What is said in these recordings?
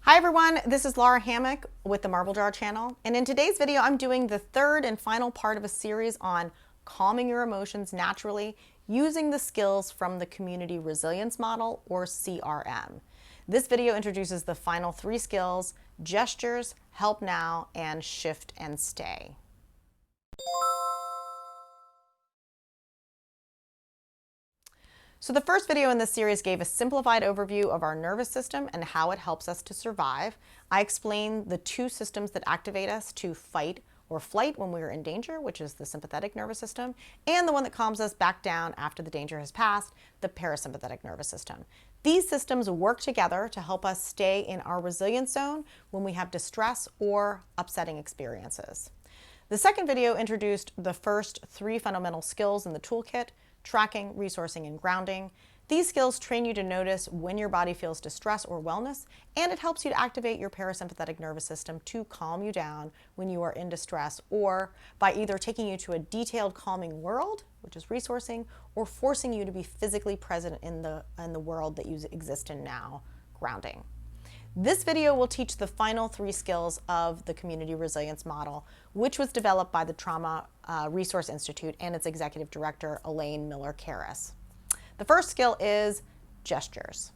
Hi everyone, this is Lara Hammock with the Marble Jar channel, and in today's video I'm doing the third and final part of a series on calming your emotions naturally using the skills from the Community Resilience Model, or CRM. This video introduces the final three skills: gestures, help now, and shift and stay. So the first video in this series gave a simplified overview of our nervous system and how it helps us to survive. I explained the two systems that activate us to fight or flight when we are in danger, which is the sympathetic nervous system, and the one that calms us back down after the danger has passed, the parasympathetic nervous system. These systems work together to help us stay in our resilience zone when we have distress or upsetting experiences. The second video introduced the first three fundamental skills in the toolkit: tracking, resourcing, and grounding. These skills train you to notice when your body feels distress or wellness, and it helps you to activate your parasympathetic nervous system to calm you down when you are in distress, or by either taking you to a detailed calming world, which is resourcing, or forcing you to be physically present in the world that you exist in now, grounding. This video will teach the final three skills of the Community Resilience Model, which was developed by the Trauma Resource Institute and its executive director, Elaine Miller-Karras. The first skill is gestures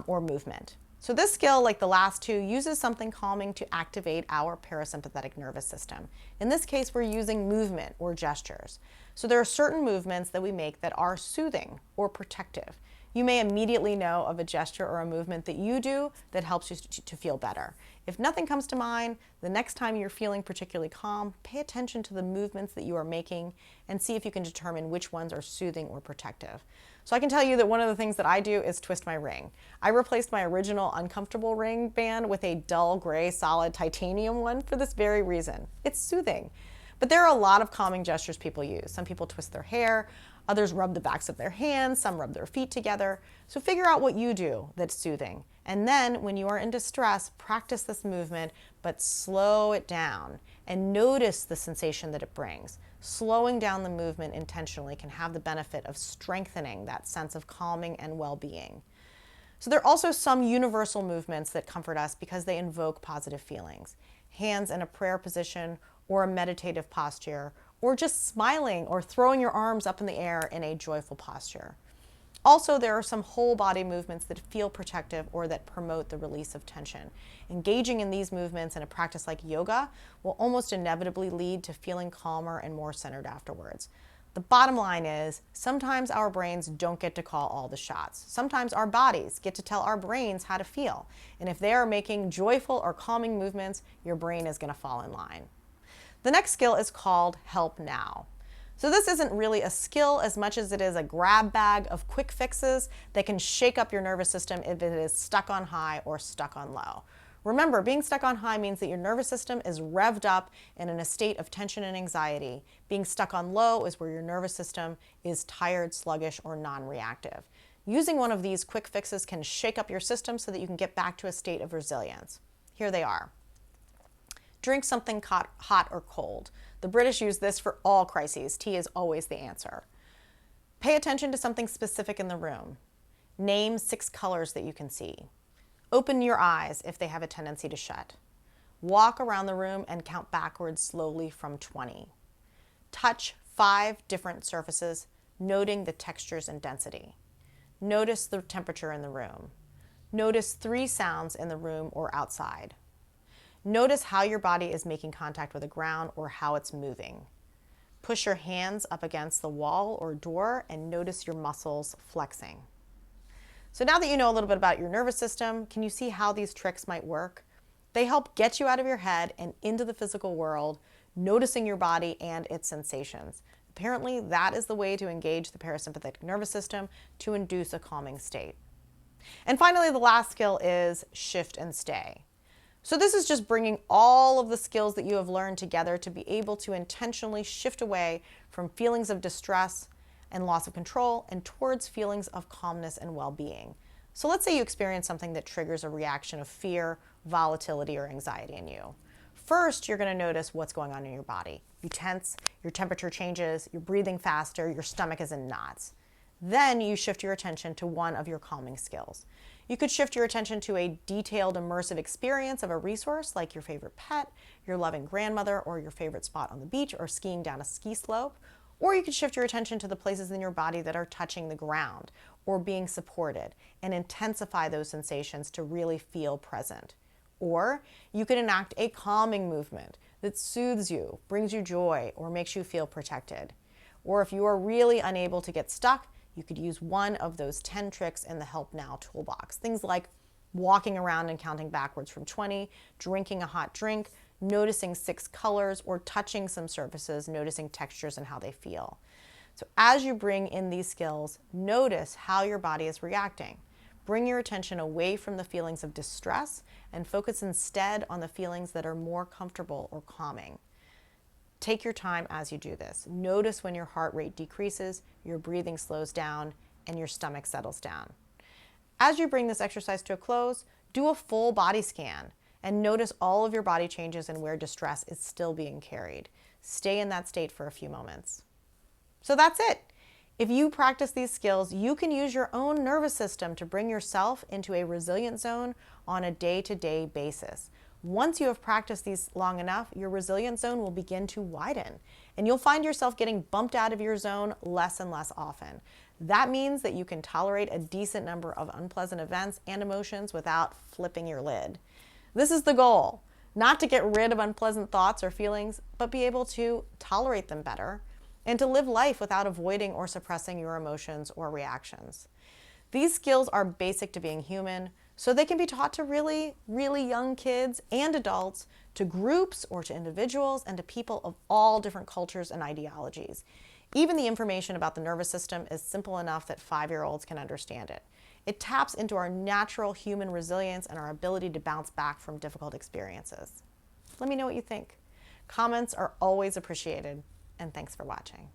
or movement. So this skill, like the last two, uses something calming to activate our parasympathetic nervous system. In this case, we're using movement or gestures. So there are certain movements that we make that are soothing or protective. You may immediately know of a gesture or a movement that you do that helps you to feel better. If nothing comes to mind, the next time you're feeling particularly calm, pay attention to the movements that you are making and see if you can determine which ones are soothing or protective. So I can tell you that one of the things that I do is twist my ring. I replaced my original uncomfortable ring band with a dull gray solid titanium one for this very reason. It's soothing. But there are a lot of calming gestures people use. Some people twist their hair, others rub the backs of their hands, some rub their feet together. So figure out what you do that's soothing. And then when you are in distress, practice this movement, but slow it down and notice the sensation that it brings. Slowing down the movement intentionally can have the benefit of strengthening that sense of calming and well-being. So there are also some universal movements that comfort us because they invoke positive feelings. Hands in a prayer position or a meditative posture, or just smiling or throwing your arms up in the air in a joyful posture. Also, there are some whole body movements that feel protective or that promote the release of tension. Engaging in these movements in a practice like yoga will almost inevitably lead to feeling calmer and more centered afterwards. The bottom line is, sometimes our brains don't get to call all the shots. Sometimes our bodies get to tell our brains how to feel. And if they are making joyful or calming movements, your brain is going to fall in line. The next skill is called help now. So this isn't really a skill as much as it is a grab bag of quick fixes that can shake up your nervous system if it is stuck on high or stuck on low. Remember, being stuck on high means that your nervous system is revved up and in a state of tension and anxiety. Being stuck on low is where your nervous system is tired, sluggish, or non-reactive. Using one of these quick fixes can shake up your system so that you can get back to a state of resilience. Here they are. Drink something hot or cold. The British use this for all crises. Tea is always the answer. Pay attention to something specific in the room. Name 6 colors that you can see. Open your eyes if they have a tendency to shut. Walk around the room and count backwards slowly from 20. Touch 5 different surfaces, noting the textures and density. Notice the temperature in the room. Notice 3 sounds in the room or outside. Notice how your body is making contact with the ground or how it's moving. Push your hands up against the wall or door and notice your muscles flexing. So now that you know a little bit about your nervous system, can you see how these tricks might work? They help get you out of your head and into the physical world, noticing your body and its sensations. Apparently, that is the way to engage the parasympathetic nervous system to induce a calming state. And finally, the last skill is shift and stay. So this is just bringing all of the skills that you have learned together to be able to intentionally shift away from feelings of distress and loss of control and towards feelings of calmness and well-being. So let's say you experience something that triggers a reaction of fear, volatility, or anxiety in you. First, you're going to notice what's going on in your body. You tense, your temperature changes, you're breathing faster, your stomach is in knots. Then you shift your attention to one of your calming skills. You could shift your attention to a detailed, immersive experience of a resource like your favorite pet, your loving grandmother, or your favorite spot on the beach, or skiing down a ski slope. Or you could shift your attention to the places in your body that are touching the ground or being supported and intensify those sensations to really feel present. Or you could enact a calming movement that soothes you, brings you joy, or makes you feel protected. Or if you are really unable to get stuck, you could use one of those 10 tricks in the Help Now toolbox. Things like walking around and counting backwards from 20, drinking a hot drink, noticing 6 colors, or touching some surfaces, noticing textures and how they feel. So as you bring in these skills, notice how your body is reacting. Bring your attention away from the feelings of distress and focus instead on the feelings that are more comfortable or calming. Take your time as you do this. Notice when your heart rate decreases, your breathing slows down, and your stomach settles down. As you bring this exercise to a close, do a full body scan and notice all of your body changes and where distress is still being carried. Stay in that state for a few moments. So that's it. If you practice these skills, you can use your own nervous system to bring yourself into a resilient zone on a day-to-day basis. Once you have practiced these long enough, your resilient zone will begin to widen, and you'll find yourself getting bumped out of your zone less and less often. That means that you can tolerate a decent number of unpleasant events and emotions without flipping your lid. This is the goal, not to get rid of unpleasant thoughts or feelings, but be able to tolerate them better and to live life without avoiding or suppressing your emotions or reactions. These skills are basic to being human, so they can be taught to really, really young kids and adults, to groups or to individuals, and to people of all different cultures and ideologies. Even the information about the nervous system is simple enough that 5-year-olds can understand it. It taps into our natural human resilience and our ability to bounce back from difficult experiences. Let me know what you think. Comments are always appreciated, and thanks for watching.